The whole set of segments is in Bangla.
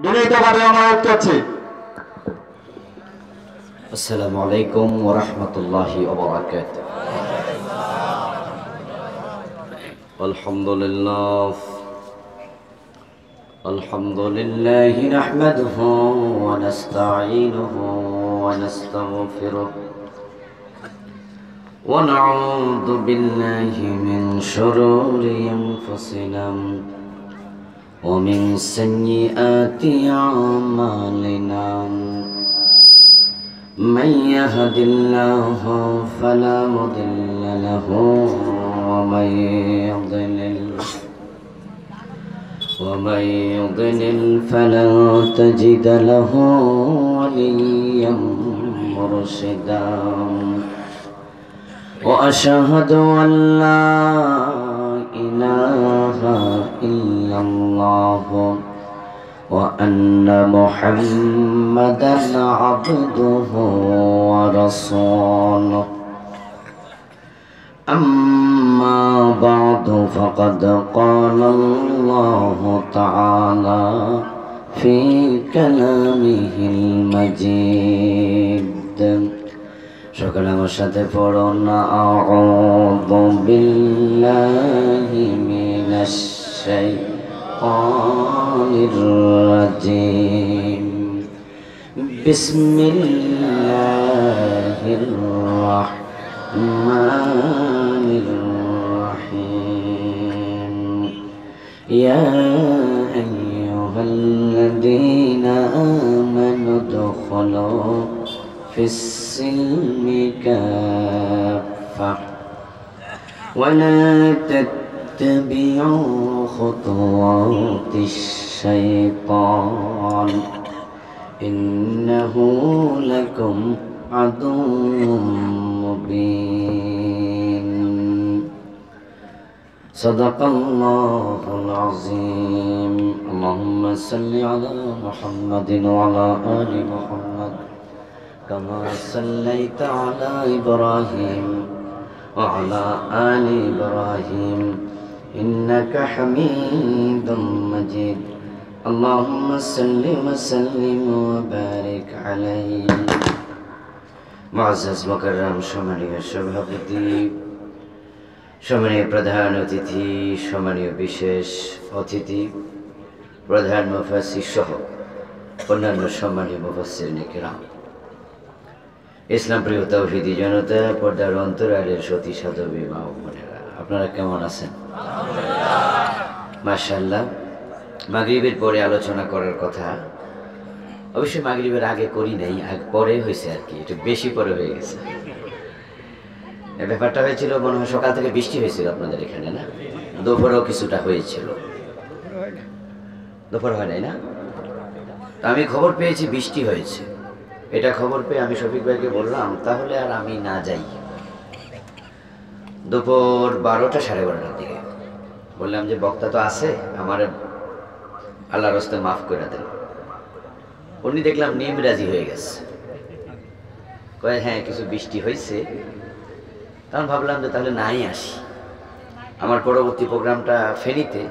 বিনীতভাবে অনুরোধ করছি। আসসালামু আলাইকুম ওয়া রাহমাতুল্লাহি ওয়া বারাকাতুহু। আলহামদুলিল্লাহ নাহমাদুহু ওয়া নাস্তাঈনুহু ওয়া নাস্তাগফিরুহ ওয়া নাউযু বিল্লাহি মিন শুরুরি আনফুসিনা ওয়া মিন সাইয়্যাতি আ'মালিনা। من يهد الله فلا مضل له ومن يضلل فلن تجد له وليا مرشدا وأشهد أن لا إله إلا الله وأن محمدا عبده ورسوله. أما بعد فقد قال الله تعالى في كلامه المجيد. شكرا وشتفرنا أعوذ بالله من الشيطان الرجيم. بسم الله الرحمن الرحيم. يا أيها الذين آمنوا ادخلوا في السلم كافة ولا تتبعوا خطوات الشيطان إنه لكم عدو مبين. صدق الله العظيم. اللهم صل على محمد وعلى آل محمد كما صليت على إبراهيم وعلى آل إبراهيم إنك حميد مجيد. اللهم صل وسلم وبارك عليه. মুআজ্জাজ মুকাররম সম্মানীয় সভাপতি, সম্মানীয় প্রধান অতিথি, সম্মানীয় বিশেষ অতিথি, প্রধান মুফাসসির সহ অন্যান্য সম্মানীয় মুফাসসিরিন কিরাম, ইসলাম প্রিয় তাওহীদি জনতা, পর্দার অন্তরালের সতী সাধবী মা ও বোনেরা, আপনারা কেমন আছেন? মাশাআল্লাহ। মাগরিবের পরে আলোচনা করার কথা অবশ্যই মাগরিবের আগে করি নাই, পরে হয়েছে আর কি, একটু বেশি পরে হয়ে গেছে। ব্যাপারটা হয়েছিল মনে হয় সকাল থেকে বৃষ্টি হয়েছিল আপনাদের এখানে, না? দুপুরেও কিছুটা হয়েছিল। দুপুর হয় নাই না? আমি খবর পেয়েছি বৃষ্টি হয়েছে। এটা খবর পেয়ে আমি শফিক ভাইকে বললাম তাহলে আর আমি না যাই। দুপুর 12টা 12:30টার দিকে বললাম যে বক্তা তো আছে, আমার আল্লাহর রাস্তে মাফ করে দেন। উনি দেখলাম নিমরাজি হয়ে গেছে, কয়ে হ্যাঁ কিছু বৃষ্টি হয়েছে। তখন ভাবলাম যে তাহলে নাই আসি। আমার পরবর্তী প্রোগ্রামটা ফেনীতে,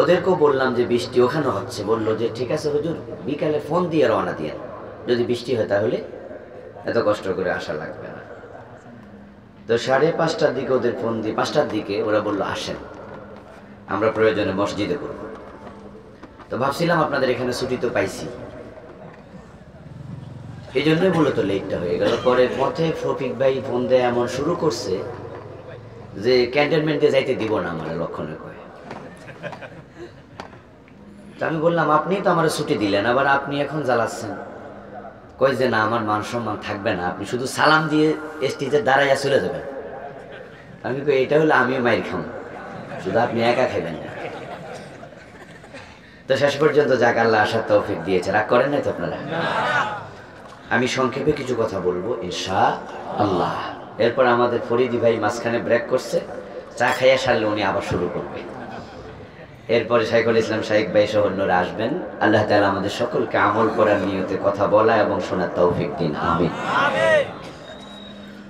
ওদেরকেও বললাম যে বৃষ্টি ওখানে হচ্ছে। বললো যে ঠিক আছে হুজুর, বিকালে ফোন দিয়ে রওনা দিয়ে, যদি বৃষ্টি হয় তাহলে এত কষ্ট করে আসা লাগবে না। তো 5:30টার দিকে ওদের ফোন দিয়ে, 5টার দিকে ওরা বললো আসেন, আমরা প্রয়োজনে মসজিদে করব। তো ভাবছিলাম আপনাদের এখানে ছুটি তো পাইছি, এই জন্যই মূলত লেটটা হয়ে গেল। পরে পথে শফিক ভাই ফোন দেয় এমন শুরু করছে যে ক্যান্টনমেন্টে যাইতে দিব না আমার লক্ষণে কয়ে। তা আমি বললাম আপনি তো আমার ছুটি দিলেন, আবার আপনি এখন জ্বালাচ্ছেন। কয় যে না, আমার মান সম্মান থাকবে না, আপনি শুধু সালাম দিয়ে স্টেজে দাঁড়াইয়া চলে যাবেন। আমি কই এটা হলে আমিও মাইর খাম, শুধু আপনি একা খাইবেন না। তো শেষ পর্যন্ত যাক আল্লাহ আসার তৌফিক দিয়েছে। রাগ করেন নাই তো আপনারা? আমি সংক্ষেপে কিছু কথা বলবো ইনশাআল্লাহ। এরপর আমাদের ফরিদি ভাই মাঝখানে ব্রেক করছে, চা খাইয়া সারলে উনি আবার শুরু করবে। এরপরে শাইখুল ইসলাম শাইখ ভাই সহ অন্যরা আসবেন। আল্লাহ তাআলা আমাদের সকলকে আমল করার নিয়তে কথা বলা এবং শোনার তৌফিক দিন, আমিন।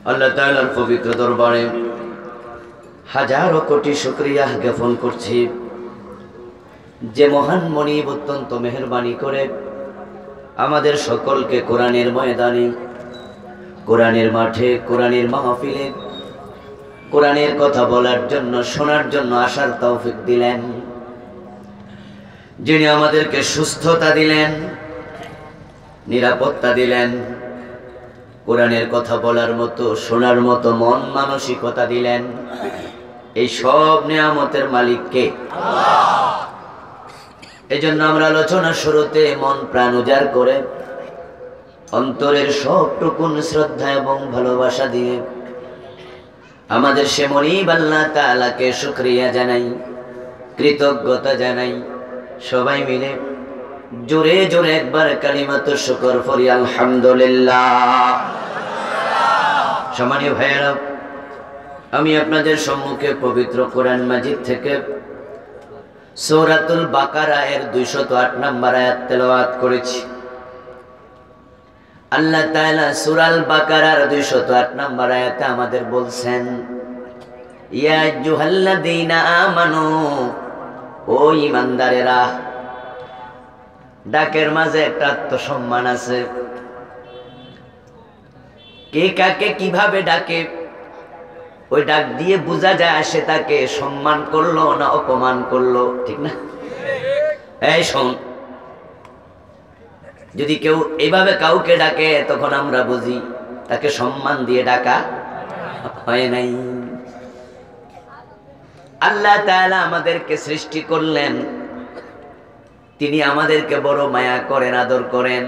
আল্লাহ তাআলার পবিত্র দরবারে হাজারো কোটি শুকরিয়া জ্ঞাপন করছি যে মহান মনিব অত্যন্ত মেহেরবানি করে আমাদের সকলকে কোরআনের ময়দানে, কোরআনের মাঠে, কোরআনের মাহফিলে কোরআনের কথা বলার জন্য, শোনার জন্য আসার তৌফিক দিলেন, যিনি আমাদেরকে সুস্থতা দিলেন, নিরাপত্তা দিলেন, কোরআনের কথা বলার মতো, শোনার মতো মন মানসিকতা দিলেন, এই সব নিয়ামতের মালিক কে? আল্লাহ। এজন্য আমরা আলোচনা শুরুতে মন প্রাণ উজাড় করে অন্তরের সবটুকুন শ্রদ্ধা এবং ভালোবাসা দিয়ে আমাদের সে মনিব আল্লাহ তাআলাকে শুকরিয়া জানাই, কৃতজ্ঞতা জানাই। সবাই মিলে জোরে জোরে একবার কালিমাতু শুকর পড়ি, আলহামদুলিল্লাহ। সম্মানীয় ভাইয়েরা, আমি আপনাদের সম্মুখে পবিত্র কোরআন মাজিদ থেকে সূরাতুল বাকারা এর 208 নম্বর আয়াত তেলাওয়াত করেছি। আল্লাহ তাআলা সূরাল বাকারার 208 নম্বর আয়াতে আমাদের বলছেন, ইয়া আইয়ুহাল্লাযীনা আমানু, ও ঈমানদারেরা। ডাকের মাঝে একটা আত্মসম্মান আছে। কে কাকে কিভাবে ডাকে, ওই ডাক দিয়ে বোঝা যায় সে তাকে সম্মান করলো না অপমান করলো, ঠিক না? এই শোন, যদি কেউ এভাবে কাউকে ডাকে তখন আমরা বুঝি তাকে সম্মান দিয়ে ডাকা হয় নাই। আল্লাহ তাআলা আমাদেরকে সৃষ্টি করলেন, তিনি আমাদেরকে বড় মায়া করেন, আদর করেন।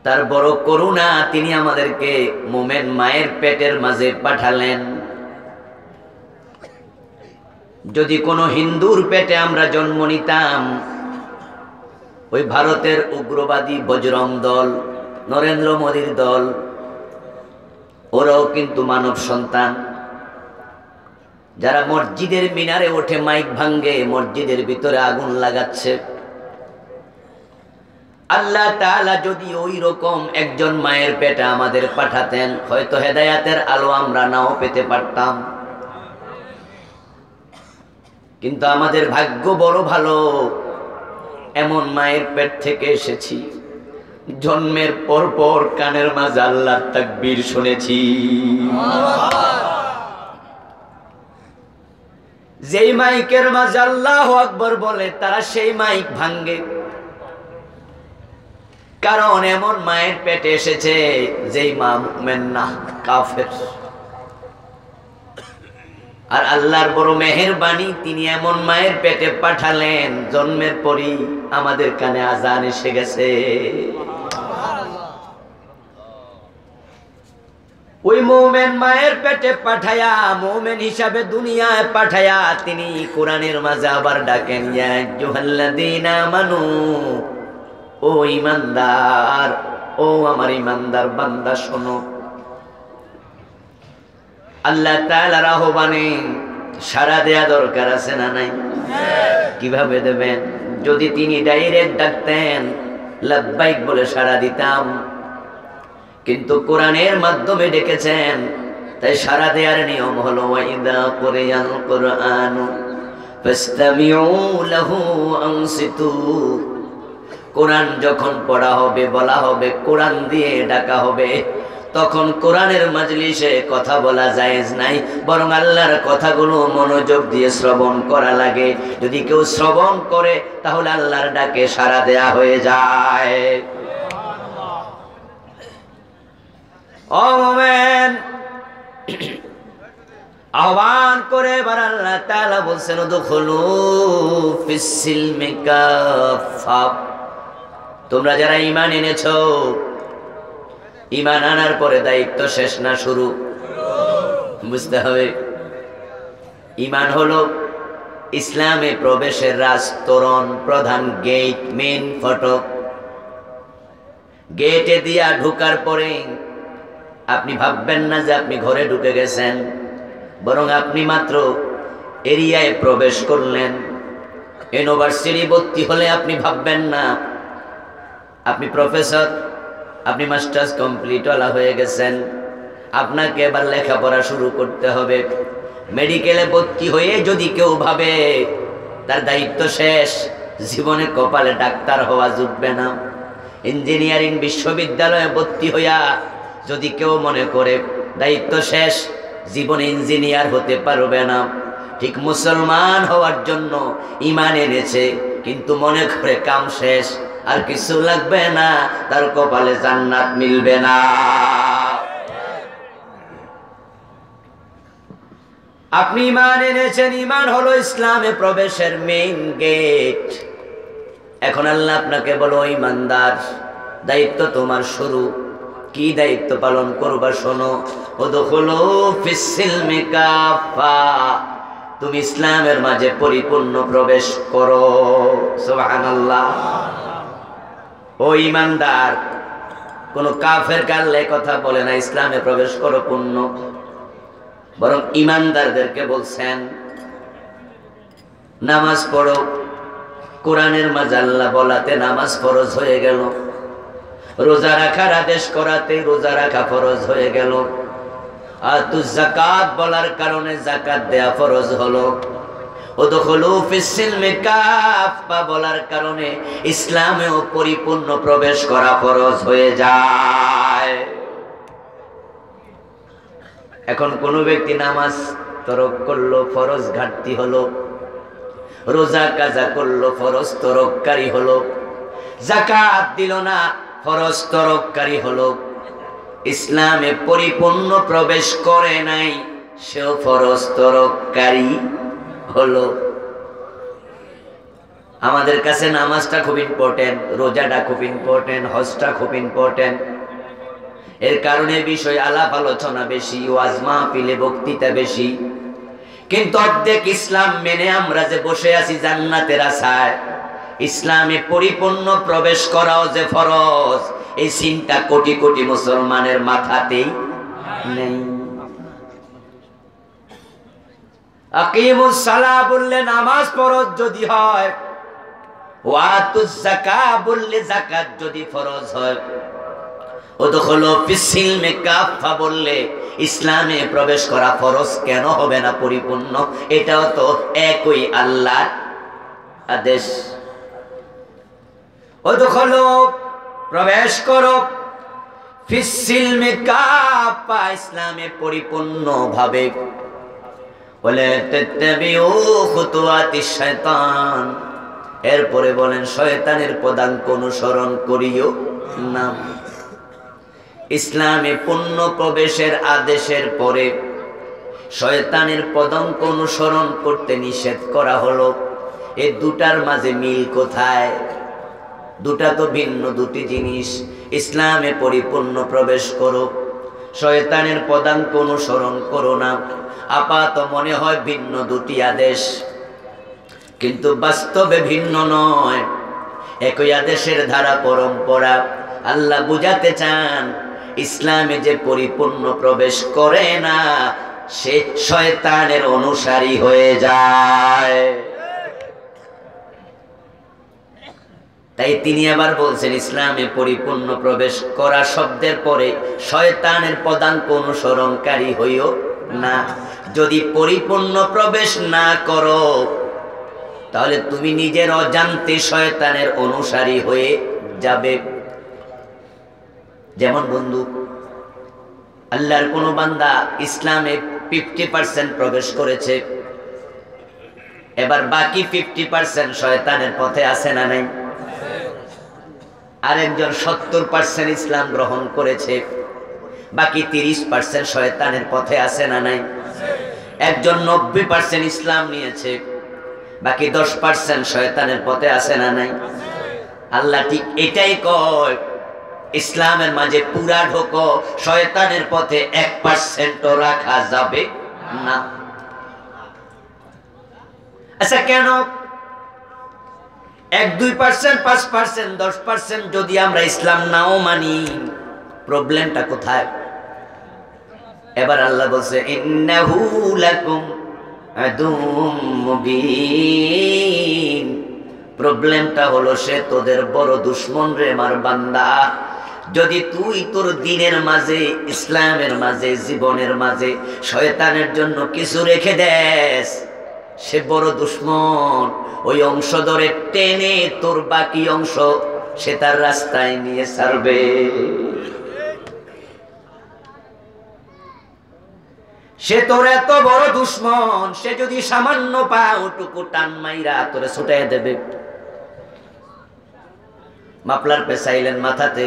তার বড় করুণা, তিনি আমাদেরকে মোমেন মায়ের পেটের মাঝে পাঠালেন। যদি কোনো হিন্দুর পেটে আমরা জন্ম নিতাম, ওই ভারতের উগ্রবাদী বজরং দল, নরেন্দ্র মোদীর দল, ওরাও কিন্তু মানব সন্তান। যারা মসজিদের মিনারে ওঠে মাইক ভাঙ্গে, মসজিদের ভিতরে আগুন লাগাচ্ছে, আল্লাহ তাআলা যদি ওই রকম একজন মায়ের পেটে আমাদের পাঠাতেন, হয়তো হেদায়েতের আলো আমরা নাও পেতে পারতাম। কিন্তু আমাদের ভাগ্য বড় ভালো, এমন মায়ের পেট থেকে এসেছি, জন্মের পর পর কানের মাঝে আল্লাহর তাকবীর শুনেছি। যেই মাইকের মাঝে আল্লাহু আকবার বলে, তারা সেই মাইক ভাঙ্গে। কারণ এমন মায়ের পেটে এসেছে যেই মা মুমিন না, কাফের। আর আল্লাহর বড় মেহেরবানি, তিনি এমন মায়ের পেটে পাঠালেন, জন্মের পরই আমাদের কানে আজান এসে গেছে। ওই মুমিন মায়ের পেটে পাঠায়া, মুমিন হিসাবে দুনিয়ায় পাঠায়া, তিনি কোরআনের মাঝে আবার ডাকেন, ইয়া আইয়ুহাল্লাযীনা আমানু, ও ঈমানদার, ও আমার ঈমানদার বান্দা শোনো। আল্লাহ তাআলার আহ্বানে সাড়া দেয়া দরকার আছে না নাই? কিভাবে দেবেন? যদি তিনি ডাইরেক্ট ডাকতেন, লাব্বাইক বলে সাড়া দিতাম। কিন্তু কোরআনের মাধ্যমে ডেকেছেন, তাই সাড়া দেওয়ার নিয়ম হলো, ওয়াইদা কুরিয়াল কুরআনু ফাসতামিউ লাহু আনসিতু। কোরআন যখন পড়া হবে, বলা হবে, কোরআন দিয়ে ডাকা হবে, তখন কোরআনের মাজলিসে কথা বলা জায়েজ নাই, বরং আল্লাহর কথাগুলো মনোযোগ দিয়ে শ্রবণ করা লাগে। যদি কেউ শ্রবণ করে, তাহলে আল্লাহর ডাকে সাড়া দেয়া হয়ে যায়। ও মুমিন, আহ্বান করে এবার আল্লাহ তাআলা বলছেন, উদখুলু ফিস সিলমি কাফা। তোমরা যারা ঈমান এনেছো, ঈমান আনার পরে দায়িত্ব শেষ না শুরু? বুঝতে হবে, ঈমান হলো ইসলামে প্রবেশের রাজতোরণ, প্রধান গেট, মেইন ফটক। গেটে দিয়া ঢোকার পরে আপনি ভাববেন না যে আপনি ঘরে ঢুকে গেছেন, বরং আপনি মাত্র এরিয়ায় প্রবেশ করলেন। ইউনিভার্সিটি ভর্তি হলে আপনি ভাববেন না আপনি প্রফেসর, আপনি মাস্টার্স কমপ্লিট ওয়ালা হয়ে গেছেন। আপনাকে এবার লেখাপড়া শুরু করতে হবে। মেডিকেলে ভর্তি হয়ে যদি কেউ ভাবে তার দায়িত্ব শেষ, জীবনে কপালে ডাক্তার হওয়া জুটবে না। ইঞ্জিনিয়ারিং বিশ্ববিদ্যালয়ে ভর্তি হইয়া যদি কেউ মনে করে দায়িত্ব শেষ, জীবনে ইঞ্জিনিয়ার হতে পারবে না, ঠিক মুসলমান হওয়ার জন্য ঈমান এনেছে কিন্তু মনে করে কাম শেষ, আর কিছু লাগবে না, তার কপালে জান্নাত মিলবে না। আপনি ঈমান এনেছেন, ঈমান হলো ইসলামে প্রবেশের মেইন গেট। এখন আল্লাহ আপনাকে বলো, ঈমানদার, দায়িত্ব তোমার শুরু। কি দায়িত্ব পালন করবা শোনো। উদখুলু ফিস-সিলমি কাফা, তুমি ইসলামের মাঝে পরিপূর্ণ প্রবেশ করো। সুবহানাল্লাহ। ও ঈমানদার, কোন কাফের কাল্লে কথা বলে না ইসলামে প্রবেশ করো পূর্ণ, বরং ঈমানদারদেরকে বলছেন নামাজ পড়ো। কোরআনের মাঝে আল্লাহ বলাতে নামাজ ফরজ হয়ে গেল, রোজা রাখার আদেশ করাতে রোজা রাখা ফরজ হয়ে গেল, আতুজ যাকাত বলার কারণে যাকাত দেয়া ফরজ হলো, উদখুলু ফিস-সিলমি কাফা বলার কারণে ইসলামেও পরিপূর্ণ প্রবেশ করা ফরজ হয়ে যায়। এখন কোন ব্যক্তি নামাজ তরক করলো, ফরজ ঘাটতি হলো, রোজা কাজা করলো, ফরজ তরককারী হলো, যাকাত দিল না, ফরজ তরককারী হলো, ইসলামে পরিপূর্ণ প্রবেশ করে নাই, সেও ফরজ তরককারী হলো। আমাদের কাছে নামাজটা খুব ইম্পর্টেন্ট, রোজাটা খুব ইম্পর্টেন্ট, হজটা খুব ইম্পর্টেন্ট। এর কারণে বিষয় আলাপ আলোচনা বেশি, ওয়াজ মাহফিলে বক্তৃতা বেশি, কিন্তু অর্ধেক ইসলাম মেনে আমরা যে বসে আছি জান্নাতের আশায়, ইসলামে পরিপূর্ণ প্রবেশ করাও যে ফরজ, এই চিন্তা কোটি কোটি মুসলমানের মাথাতেই নেই। আকিমুস সালাহ বললে নামাজ ফরজ যদি হয়, ওয়াতুজ যাকাত বললে যাকাত যদি ফরজ হয়, উদখুলু ফিস-সিলমি কাফা বললে ইসলামে প্রবেশ করা ফরজ কেন হবে না পরিপূর্ণ? এটাও তো একই আল্লাহর আদেশ। উদখুলু প্রবেশ করো ফিস-সিলমি কাফা, ইসলামে পরিপূর্ণ ভাবে। বলে তাত্তাবিউ খুতুওয়াতিশ শায়তান, এরপরে বলেন শয়তানের পদাঙ্ক অনুসরণ করিও না। ইসলামে পূর্ণ প্রবেশের আদেশের পরে শয়তানের পদাঙ্ক অনুসরণ করতে নিষেধ করা হলো। এই দুটার মাঝে মিল কোথায়? দুটা তো ভিন্ন দুটি জিনিস। ইসলামে পরিপূর্ণ প্রবেশ করো, শয়তানের পদাঙ্ক অনুসরণ করো না। আপাত মনে হয় ভিন্ন দুটি আদেশ, কিন্তু বাস্তবে ভিন্ন নয়, একই আদেশের ধারা পরম্পরা। আল্লাহ বুঝাতে চান ইসলামে যে পরিপূর্ণ প্রবেশ করে না সে শয়তানের অনুসারী হয়ে যায়। তাই তিনি আবার বলছেন ইসলামে পরিপূর্ণ প্রবেশ করা শব্দের পরে শয়তানের পদাঙ্ক অনুসরণকারী হইও না। যদি পরিপূর্ণ প্রবেশ না করো তাহলে তুমি নিজের অজান্তে শয়তানের অনুসারী হয়ে যাবে। যেমন বন্ধু, আল্লাহর কোন বান্দা ইসলামে 50% প্রবেশ করেছে, এবার বাকি 50% শয়তানের পথে আছে না নাই? আরেকজন 70% ইসলাম গ্রহণ করেছে, বাকি 30% শয়তানের পথে আছে না নাই? একজন 90% ইসলাম নিয়েছে, বাকি 10% শয়তানের পথে আছে না নাই? আল্লাহ ঠিক এটাই কয়, ইসলামের মাঝে পুরা ঢোকো, শয়তানের পথে 1% রাখা যাবে না। আচ্ছা কেন? 1-2%, 5%, 10% যদি আমরা ইসলাম নাও মানি, প্রবলেমটা কোথায়? এবার আল্লাহ বলছে ইন্নাহু লাকুম আদুউম মুবিন। প্রবলেমটা হলো সে তোদের বড় দুশমন রে আমার বান্দা। যদি তুই তোর দ্বীনের মাঝে, ইসলামের মাঝে, জীবনের মাঝে শয়তানের জন্য কিছু রেখে দেস, সে বড় দুশমন। ওই অংশ ধরে টেনে তোর বাকি অংশ সে তার রাস্তায় নিয়ে ছাড়বে। সে তোর এত বড় দুশ্মন, সে যদি সামান্য পা ওটুকু টান মাইরা তোরে ছুটাই দেবে। মাফলার পেছাইলেন মাথাতে।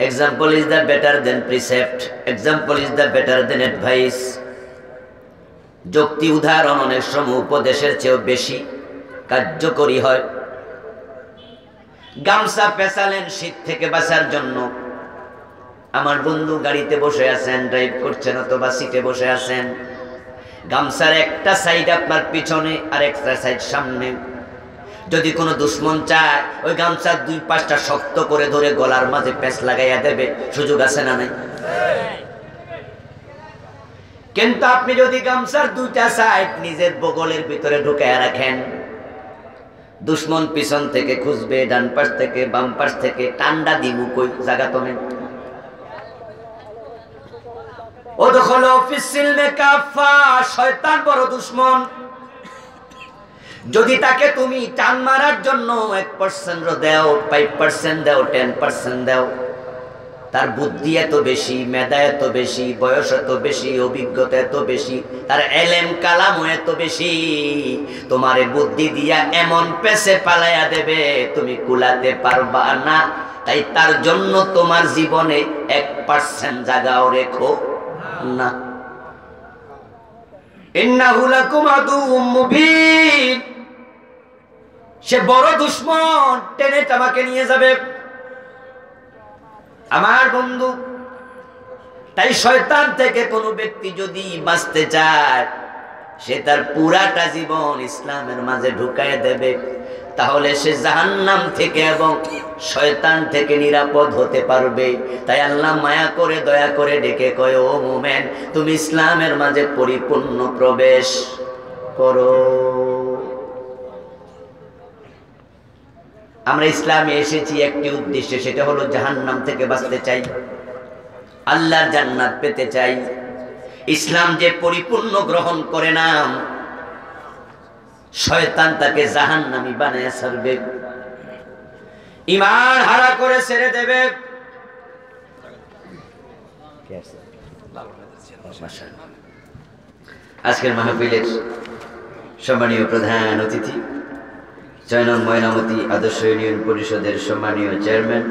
Example is the better than precept. Example is the better than advice. যুক্তি উদাহরণ অনেক সময় উপদেশের চেয়েও বেশি কার্যকরী হয়। গামছা পেছালেন শীত থেকে বাঁচার জন্য। আমার বন্ধু গাড়িতে বসে আছেন, ড্রাইভ করছেন অথবা সিটে বসে আছেন, গামছার একটা সাইড আপনার পিছনে আর একটা সাইড সামনে। যদি কোনো দুশ্মন চায় ওই গামছার দুই পাশটা শক্ত করে ধরে গলার মাঝে পেঁচ লাগাইয়া দেবে, সুযোগ আছে না নাই? কিন্তু আপনি যদি গামছার দুইটা সাইড নিজের বগলের ভিতরে ঢুকাইয়া রাখেন, দুশ্মন পিছন থেকে খুঁজবে, ডান পাশ থেকে বাম পাশ থেকে, টান্ডা দিমু কই জায়গা তো নেই। ও দখল ফিসিলমে কাফা, শয়তান বড় দুশ্মন। যদি তাকে তুমি টান মারার জন্য 1% দাও, 5% দাও, 10% দাও, তার বুদ্ধি এত বেশি, মেধা এত বেশি, বয়স এত বেশি, অভিজ্ঞতা এত বেশি, তার এলেম কালামও এত বেশি, তোমারে বুদ্ধি দিয়া এমন পেছে পালাইয়া দেবে তুমি কুলাতে পারবা না। তাই তার জন্য তোমার জীবনে 1% জায়গাও রেখো না। ইন্নাহু লাকুম আদুউম মুবিন, সে বড় দুশ্মন, টেনে তোমাকে নিয়ে যাবে আমার বন্ধু। তাই শয়তান থেকে কোনো ব্যক্তি যদি বাঁচতে চায়, সে তার পুরাটা জীবন ইসলামের মাঝে ঢুকায় দেবে, তাহলে সে জাহান্নাম থেকে এবং শয়তান থেকে নিরাপদ হতে পারবে। তাই আল্লাহ মায়া করে দয়া করে ডেকে কয়, ও মুমিন, তুমি ইসলামের মাঝে পরিপূর্ণ প্রবেশ করো। আমরা ইসলামে এসেছি একটি উদ্দেশ্যে, সেটা হলো জাহান্নাম থেকে বাঁচতে চাই, আল্লাহর জান্নাত পেতে চাই। ইসলাম যে পরিপূর্ণ গ্রহণ করে না, শয়তান তাকে জাহান্নামী বানায় ছাড়বে, ঈমান হারা করে ছেড়ে দেবে। আজকের মাহফিলের সম্মানীয় প্রধান অতিথি, 6 নং ময়নামতি আদর্শ ইউনিয়ন পরিষদের সম্মানীয় চেয়ারম্যান,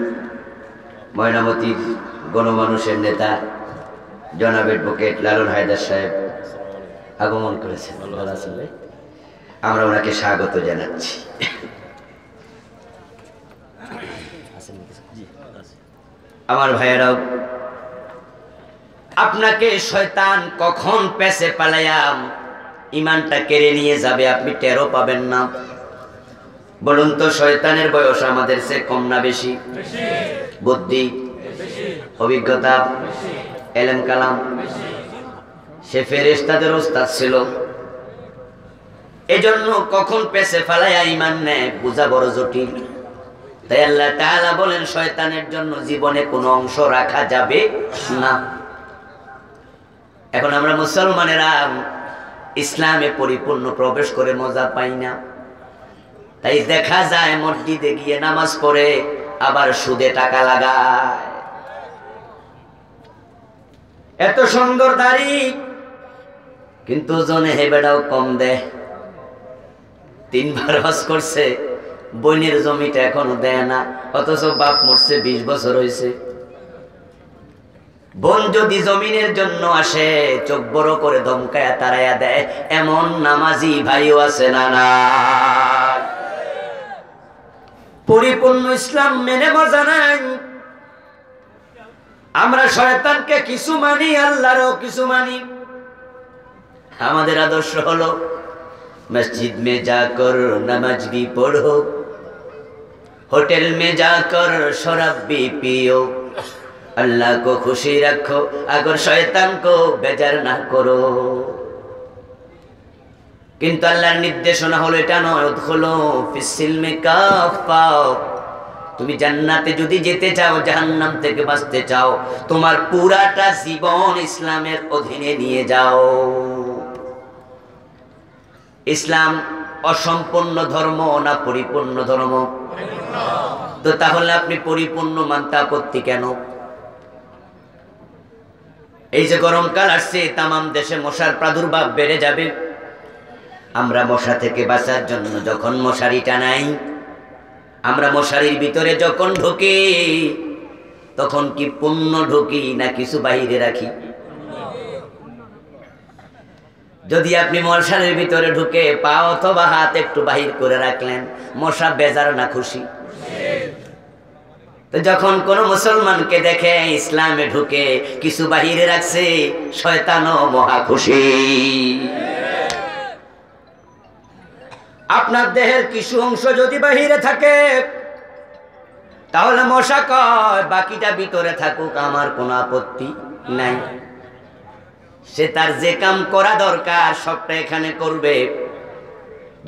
ময়নামতির গণমানুষের নেতা জনাব অ্যাডভোকেট লালন হায়দার সাহেব আগমন করেছেন। ভালো আছেন ভাই? আমরা ওনাকে স্বাগত জানাচ্ছি। আমার ভাইয়েরাও, আপনাকে শয়তান কখন পেছে পালাইয়া ঈমানটা কেড়ে নিয়ে যাবে আপনি টেরও পাবেন না। বলুন তো, শয়তানের বয়স আমাদের চেয়ে কম না বেশি? বুদ্ধি, অভিজ্ঞতা, এলেম কালাম, সে ফেরেশতাদের ওস্তাদ ছিল। এজন্য কখন পেছে ফালাইয়া ঈমান নেয় বোঝা বড় জটিল। তাই আল্লাহ তাআলা বলেন, শয়তানের জন্য জীবনে কোনো অংশ রাখা যাবে না। এখন আমরা মুসলমানেরা ইসলামে পরিপূর্ণ প্রবেশ করে মজা পাই না। তাই দেখা যায় মসজিদে গিয়ে নামাজ পড়ে আবার সুদে টাকা লাগায়। এত সুন্দর দাড়ি, কিন্তু ওজনে হেবেটাও কম দেয়। 3 বার হজ করছে, বোনের জমিটা এখনো দেয় না, অথচ বাপ মরছে 20 বছর হয়েছে। বোন যদি জমিনের জন্য আসে, চোখ বড় করে ধমকায়া তাড়াইয়া দেয়, এমন নামাজি ভাইও আছে না? না, পরিপূর্ণ ইসলাম মেনে মজা নাই। আমরা শয়তানকে কিছু মানি, আল্লাহরও কিছু মানি। আমাদের আদর্শ হলো মসজিদ মে যাকর নামাজ ভি পড়ো, হোটেল মে যাকর শরাব ভি পিও, अल्लाह को खुशी रखो अगर शैतान को बेजार ना करो। किंतु আল্লাহর নির্দেশনা হলো এটা নয়, উদখুলু ফিসসিলমি কাফা। তুমি জান্নাতে যদি যেতে চাও, জাহান্নাম থেকে বাঁচতে চাও, তোমার পুরাটা জীবন ইসলামের অধীনে নিয়ে যাও। ইসলাম অসম্পূর্ণ ধর্ম না পরিপূর্ণ ধর্ম? তো তাহলে আপনি পরিপূর্ণ মানতে আপত্তি কেন? এই যে গরমকাল আসছে, তামাম দেশে মশার প্রাদুর্ভাব বেড়ে যাবে। আমরা মশা থেকে বাঁচার জন্য যখন মশারি টানাই, আমরা মশারির ভিতরে যখন ঢুকি, তখন কি পূর্ণ ঢুকি না কিছু বাহিরে রাখি? যদি আপনি মশারির ভিতরে ঢুকে পা অথবা হাত একটু বাহির করে রাখলেন, মশা বেজার না খুশি? তো যখন কোন মুসলমানকে দেখে ইসলামে ঢুকে কিছু বাহিরে রাখছে, শয়তানও মহা খুশি। আপনার দেহের কিছু অংশ যদি বাহিরে থাকে, তাহলে মশা কয় বাকিটা ভিতরে থাকুক, আমার কোনো আপত্তি নাই। সে তার যে কাম করা দরকার সবটা এখানে করবে।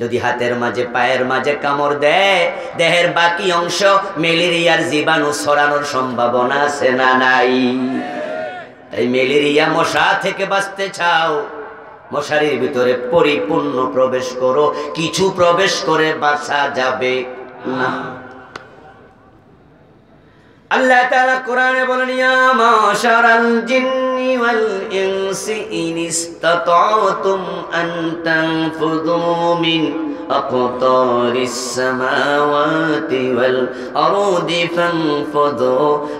যদি হাতের মাঝে পায়ের মাঝে কামড় দেয়, দেহের বাকি অংশ ম্যালেরিয়ার জীবাণু ছড়ানোর সম্ভাবনা আছে না নাই? তাই ম্যালেরিয়া মশা থেকে বাঁচতে চাও, মশারির ভিতরে পরিপূর্ণ প্রবেশ করো, কিছু প্রবেশ করে বাঁচা যাবে না। আল্লাহ তাআলা কোরআনে বলেন, ইয়া মাশারাল জিন্নি ওয়াল ইনসি ইন ইসতাতাতুম আন তানফুযু মিন আকতারিস সামাওয়াতি ওয়াল আরদি ফানফুযু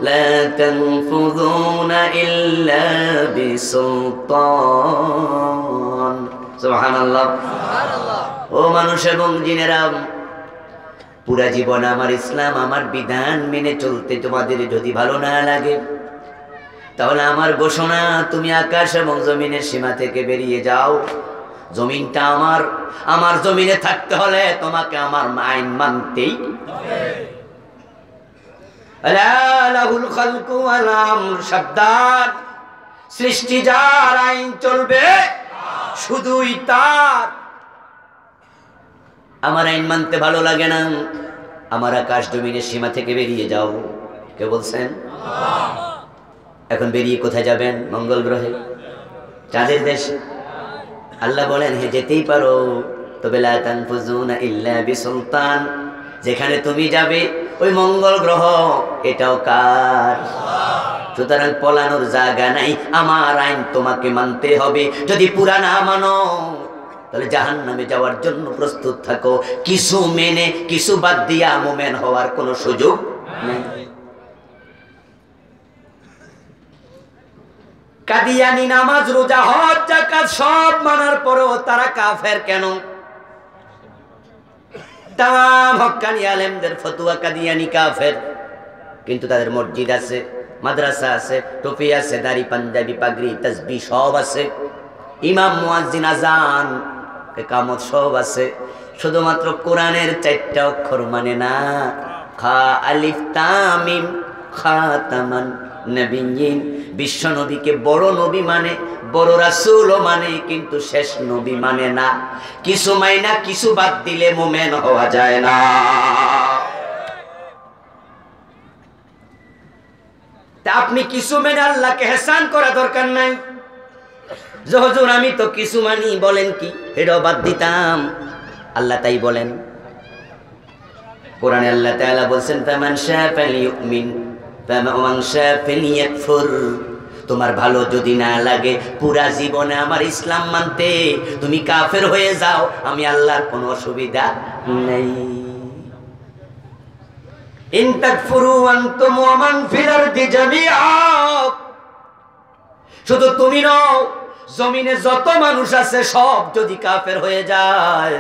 লা তানফুযুনা ইল্লা বিসুলতান। সুবহানাল্লাহ। সুবহানাল্লাহ। ও মানুষ এবং জিনেরা, পুরা জীবন আমার ইসলাম, আমার বিধান মেনে চলতে তোমাদের যদি ভালো না লাগে, তাহলে আমার ঘোষণা, তুমি আকাশ এবং জমিনের সীমা থেকে বেরিয়ে যাও। জমিনটা আমার, আমার জমিনে থাকতে হলে তোমাকে আমার আইন মানতেই হবে। আলা লাহুল খালকু ওয়াল আমর, সাবধান, সৃষ্টি যার, আইন চলবে শুধুই তার। আমার আইন মানতে ভালো লাগে না, আমার আকাশ জমিনের সীমা থেকে বেরিয়ে যাও। কে বলছেন? এখন বেরিয়ে কোথায় যাবেন? মঙ্গল গ্রহে, চাঁদের দেশে? আল্লাহ বলেন, হে যেতেই পারো, তবে লা তানফুযুনা ইল্লা বিসুলতান। যেখানে তুমি যাবে ওই মঙ্গল গ্রহ, এটাও কার? সুতরাং পলানোর জায়গা নাই, আমার আইন তোমাকে মানতে হবে। যদি পুরা না মানো, তাহলে জাহান্নামে যাওয়ার জন্য প্রস্তুত থাকো। কিছু মেনে কিছু বাদ দিয়া মুমিন হওয়ার কোনো সুযোগ নেই। কাদিয়ানি নামাজ, রোজা, হজ, যাকাত সব মানার পরেও তারা কাফের কেন? তাম হক্কানি আলেমদের ফতোয়া কাদিয়ানি কাফের, কিন্তু তাদের মসজিদ আছে, মাদ্রাসা আছে, টুপি আছে, দাড়ি, পাঞ্জাবি, পাগড়ি, তাসবিহ সব আছে, ইমাম, মুয়াজ্জিন, আজান, ইকামত সব আছে, শুধুমাত্র কোরআনের 4টা অক্ষর মানে না। খা আলিফ তাম মিম খাতামান নবিয়্যিন। বিশ্ব নবীকে বড় নবী মানে, বড় রাসূলও মানে, কিন্তু শেষ নবী মানে না। কিছু মাইনা কিছু বাদ দিলে মুমিন হওয়া যায় না। তা আপনি কিছু মেনে আল্লাহকে ইহসান করা দরকার নাই। যে হুজুর আমি তো কিছু মানি, বলেন কি এটাও বাদ দিতাম? আল্লাহ তাই বলেন কোরআনে। আল্লাহ তাআলা বলছেন, ফামান শাআ ফালিয়ুমিন ফামান শাআ ফালিয়াকফুর। তোমার ভালো যদি না লাগে পুরা জীবনে আমার ইসলাম মানতে, তুমি কাফের হয়ে যাও, আমি আল্লাহর কোনো অসুবিধা নেই। ইন তাকফুরু আনতুম ওয়া মান ফিল আরদি জামিআ। শুধু তুমি নও, জমিনে যত মানুষ আছে সব যদি কাফের হয়ে যায়,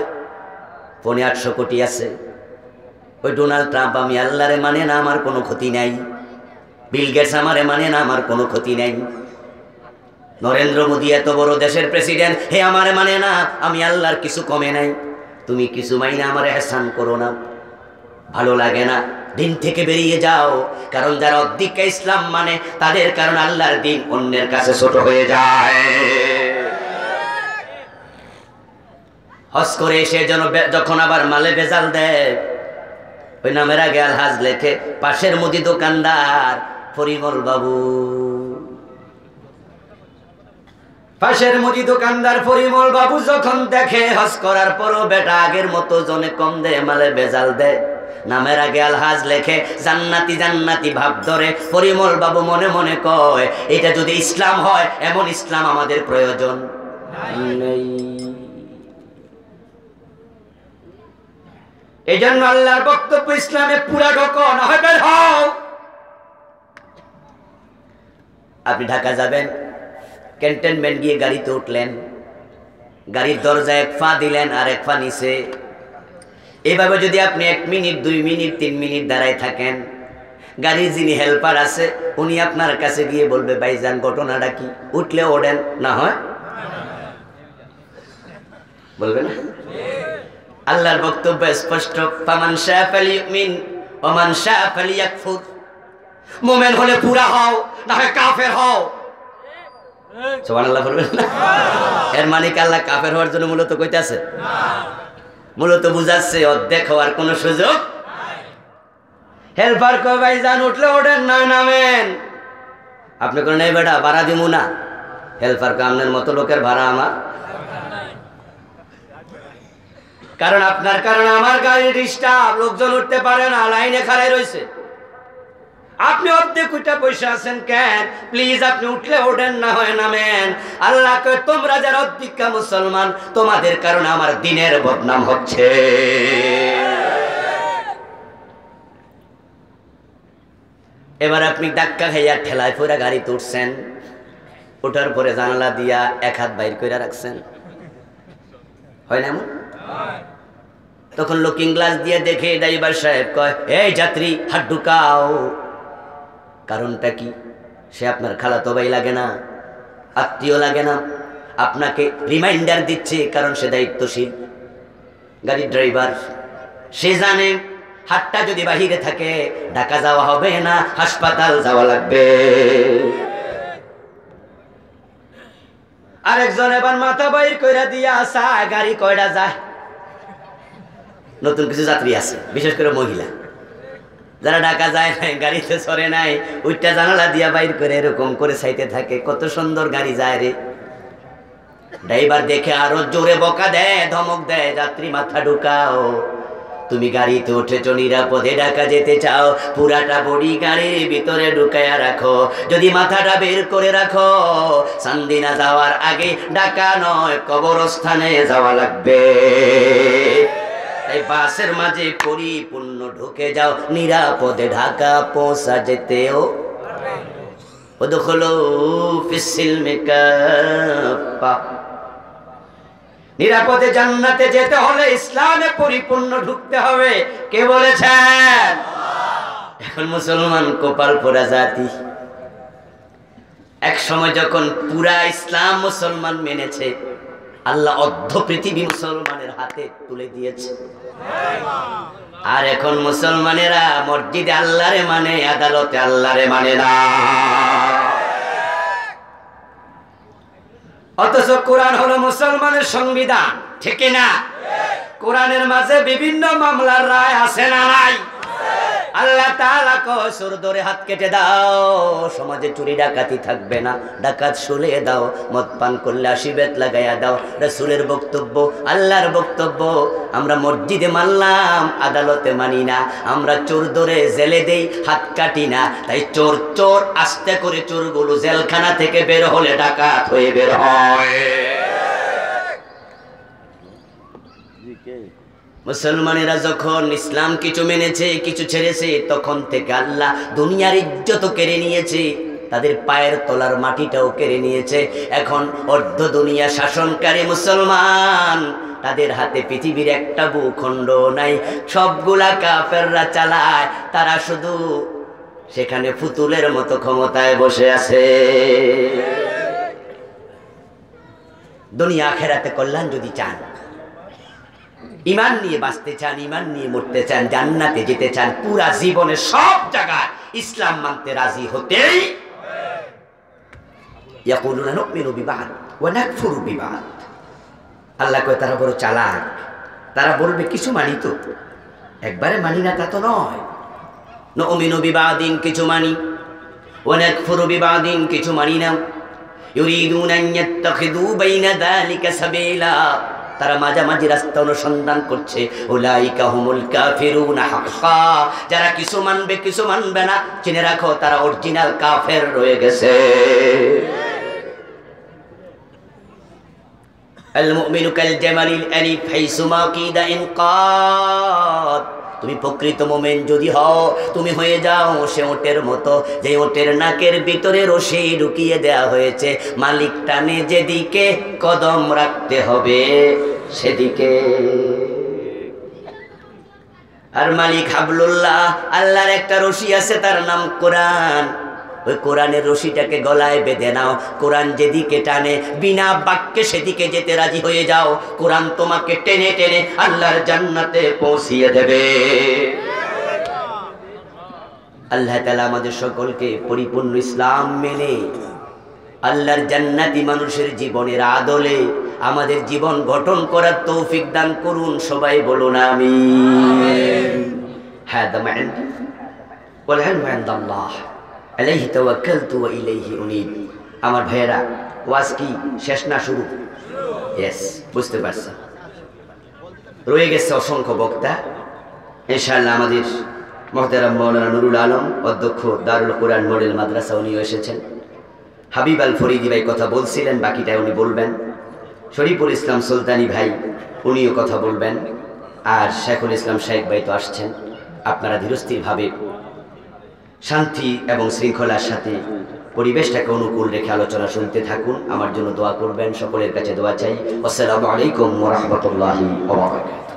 800 কোটি আছে, ওই ডোনাল্ড ট্রাম্প আমি আল্লাহরে মানে না, আমার কোনো ক্ষতি নাই। বিল গেটস আমারে মানে না, আমার কোনো ক্ষতি নাই। নরেন্দ্র মোদী এত বড় দেশের প্রেসিডেন্ট, হে আমারে মানে না, আমি আল্লাহর কিছু কমে নাই। তুমি কিছু মাইনা আমারে ইহসান করো না, ভালো লাগে না, দিন থেকে বেরিয়ে যাও। কারণ যারা অধিকা ইসলাম মানে, তাদের কারণ আল্লাহর দিন অন্যের কাছে ছোট হয়ে যায়। হজ করে এসে যখন আবার মালে ভেজাল দেয়, ওই নামের আগে আলহাজ লেখে, পাশের মুদি দোকানদার পরিমল বাবু। পাশের মুদি দোকানদার পরিমল বাবু যখন দেখে হজ করার পরও বেটা আগের মতো জনে কম দেয়, মালে বেজাল দেয়, নামের আগে আলহাজ লেখে, জান্নাতি জান্নাতি ভাব ধরে, পরিমল বাবু মনে মনে কয় এটা যদি ইসলাম হয়, এমন ইসলাম আমাদের প্রয়োজন নেই। এই জন্য আল্লাহর বক্তব্য ইসলামে পুরা ঢোকো, না হয় বের হও। আপনি ঢাকা যাবেন, ক্যান্টনমেন্ট গিয়ে গাড়িতে উঠলেন, গাড়ির দরজায় এক পা দিলেন আর এক পা নিচে, এভাবে যদি আপনি 1 মিনিট 2 মিনিট 3 মিনিট দাঁড়ায় থাকেন, গাড়ির যিনি হেল্পার আছে উনি আপনার কাছে গিয়ে বলবে ভাইজান ঘটনাটা কি, উঠলে ওঠেন, না হয় বলবে না। আল্লাহর বক্তব্য স্পষ্ট, ফামান শাআ ফালিউমিন ওয়া মান শাআ ফালিয়াকফুর। মুমিন হলে পুরা হও, না হয় কাফের হও। সুবহানাল্লাহ বলবেন না? এর মানে কি আল্লাহ কাফের হওয়ার জন্য মূলত কইতাছে? না, মূলত বুঝাচ্ছে অর্ধেক হওয়ার কোনো সুযোগ নাই। হেল্পার কই ভাইজান উঠলে ওঠেন, না নামেন। আপনি কোন নাই বেটা ভাড়া দিমু না। হেল্পার কই আপনার মতো লোকের ভাড়া আমার, কারণ আপনার কারণে আমার গাড়ি ডিস্টার্ব, লোকজন উঠতে পারে না, লাইনে খাড়াই রয়েছে। আপনি অর্ধেক উঠে বসে আছেন কেন? প্লিজ আপনি উঠলে ওঠেন, না হয় নামেন। আল্লাহ কয় তোমরা যারা অধিকা মুসলমান, তোমাদের কারণে আমার দিনের বদনাম হচ্ছে। এবার আপনি ধাক্কা খাইয়া ঠেলায় পড়া গাড়িতে উঠছেন, ওঠার পরে জানালা দিয়া 1 হাত বাইর করে রাখছেন, হয় না এমন? তখন লুকিং গ্লাস দিয়ে দেখে ড্রাইভার সাহেব কয় এই যাত্রী হাত ঢুকাও। কারণটা কি? সে আপনার খালাতো ভাই লাগে না, আত্মীয় লাগে না, আপনাকে রিমাইন্ডার দিচ্ছে, কারণ সে দায়িত্বশীল গাড়ির ড্রাইভার। সে জানে হাতটা যদি বাহিরে থাকে ঢাকা যাওয়া হবে না, হাসপাতাল যাওয়া লাগবে। আরেকজন এবার মাথা বাইর কইরা দিয়া আসা, গাড়ি কয়টা যায়। নতুন কিছু যাত্রী আছে, বিশেষ করে মহিলা যারা ঢাকা যায় নাই, গাড়িতে চড়ে নাই, ওইটা জানালা দিয়া বাইর করে এরকম করে চাইতে থাকে, কত সুন্দর গাড়ি যায় রে। ড্রাইভার দেখে আরো জোরে বকা দেয়, ধমক দেয়, যাত্রী মাথা ঢুকাও, তুমি গাড়িতে উঠেছো নিরাপদে ঢাকা যেতে চাও, পুরাটা বডি গাড়ির ভিতরে ঢুকায়া রাখো, যদি মাথাটা বের করে রাখো চান্দিনা যাওয়ার আগে ঢাকা নয় কবরস্থানে যাওয়া লাগবে। তাই বাসের মাঝে পরিপূর্ণ ঢুকে যাও, নিরাপদে ঢাকা পৌঁছা যেতেও ওদখুলু ফিস-সিলমি কাফা। নিরাপদে জান্নাতে যেতে হলে ইসলামে পরিপূর্ণ ঢুকতে হবে। কে বলেছেন? এখন মুসলমান কপাল পোড়া জাতি। এক সময় যখন পুরা ইসলাম মুসলমান মেনেছে, আল্লাহ অর্ধ পৃথিবী মুসলমানের হাতে তুলে দিয়েছে। আর এখন মুসলমানেরা মসজিদে আল্লাহরে মানে, আদালতে আল্লাহরে মানে না। অথচ কোরআন হলো মুসলমানের সংবিধান, ঠিক না? কোরআনের মাঝে বিভিন্ন মামলার রায় আছে না নাই? আল্লাহ তাআলা কয় সুর ধরে হাত কেটে দাও, সমাজে চুরি ডাকাতি থাকবে না, ডাকাত শুলে দাও, মদ পান করলে 80 বেত লাগাইয়া দাও। রাসূলের বক্তব্য, আল্লাহর বক্তব্য। আমরা মসজিদে মানলাম, আদালতে মানি না। আমরা চোর ধরে জেলে দেই, হাত কাটি না। তাই চোর চোর আস্তে করে চোরগুলো জেলখানা থেকে বের হলে ডাকাত হয়ে বের হয়। মুসলমানেরা যখন ইসলাম কিছু মেনেছে, কিছু ছেড়েছে, তখন থেকে আল্লাহ দুনিয়ার ইজ্জত কেড়ে নিয়েছে, তাদের পায়ের তলার মাটিটাও কেড়ে নিয়েছে। এখন অর্ধ দুনিয়া শাসনকারী মুসলমান, তাদের হাতে পৃথিবীর একটা ভূখণ্ড নাই, সবগুলা কাফেররা চালায়, তারা শুধু সেখানে ফুতুলের মতো ক্ষমতায় বসে আছে। দুনিয়া আখেরাতে কল্যাণ যদি চান, ঈমান নিয়ে বাঁচতে চান, ঈমান নিয়ে মরতে চান, জান্নাতে যেতে চান, পুরা জীবনে সব জায়গায় ইসলাম মানতে রাজি হতেই। ইয়াকুলুনা নুমিনু বিবাদ ওয়া নাকফুরু বিবাদ। আল্লাহ কয় তারা বড় চালাক, তারা বলবে কিছু মানি তো, একবারে মানি না তা তো নয়। নুমিনু বিবাদিন কিছু মানি, ওয়া নাকফুরু বিবাদিন কিছু মানি না। ইউরিদুনা আন ইয়াত্তাখিযু বাইনা যালিকা সাবিলা, তারা মাঝামাঝি রাস্তা অনুসন্ধান করছে। উলাইকা হুমুল কাফিরুনা হাক্কা, যারা কিছু মানবে কিছু মানবে না, চিনে রাখো তারা অরিজিনাল কাফের রয়ে গেছে। আল মুমিনু কাল জামালিল আনিফ হাইসুমা কিদা ইনকাদ, তুমি প্রকৃত মুমিন যদি হও, তুমি হয়ে যাও সে ওটের মতো, যে ওটের নাকের ভিতরে রশি ঢুকিয়ে দেয়া হয়েছে, মালিক টানে যেদিকে কদম রাখতে হবে সেদিকে। আর মালিক হাবলুল্লাহ, আল্লাহর একটা রশি আছে, তার নাম কোরআন। ওই কোরআনের রশিটাকে গলায় বেঁধে নাও, কোরআন যেদিকে টানে বিনা বাক্যে সেদিকে যেতে রাজি হয়ে যাও, কোরআন তোমাকে টেনে টেনে আল্লাহর জান্নাতে পৌঁছিয়ে দেবে। আল্লাহ তাআলা আমাদের সকলকে পরিপূর্ণ ইসলাম মেনে আল্লাহর জান্নাতি মানুষের জীবনের আদলে আমাদের জীবন গঠন করার তৌফিক দান করুন। সবাই বলুন আমিন। হাদা মা ইনদি ওয়াল ইলমু ইনদাল্লাহ আলাইহি তাওয়াক্কালতু ওয়া ইলাইহি উনীব। আমার ভাইয়েরা, ওয়াজ কি শেষ না শুরু? ইয়েস, বুঝতে পারছেন। রয়ে গেছে অসংখ্য বক্তা। ইনশাআল্লাহ আমাদের মুহতারাম মাওলানা নুরুল আলম, অধ্যক্ষ দারুল কোরআন মডেল মাদ্রাসা, উনিও এসেছেন। হাবিব আল ফরিদি ভাই কথা বলছিলেন, বাকিটা উনি বলবেন। শরীফুল ইসলাম সুলতানি ভাই, উনিও কথা বলবেন। আর শেখুল ইসলাম শেখ ভাই তো আসছেন। আপনারা ধীরস্থিরভাবে শান্তি এবং শৃঙ্খলার সাথে পরিবেশটাকে অনুকূল রেখে আলোচনা শুনতে থাকুন। আমার জন্য দোয়া করবেন, সকলের কাছে দোয়া চাই। আসসালামু আলাইকুম ওয়া রাহমাতুল্লাহি ওয়া বারাকাতুহু।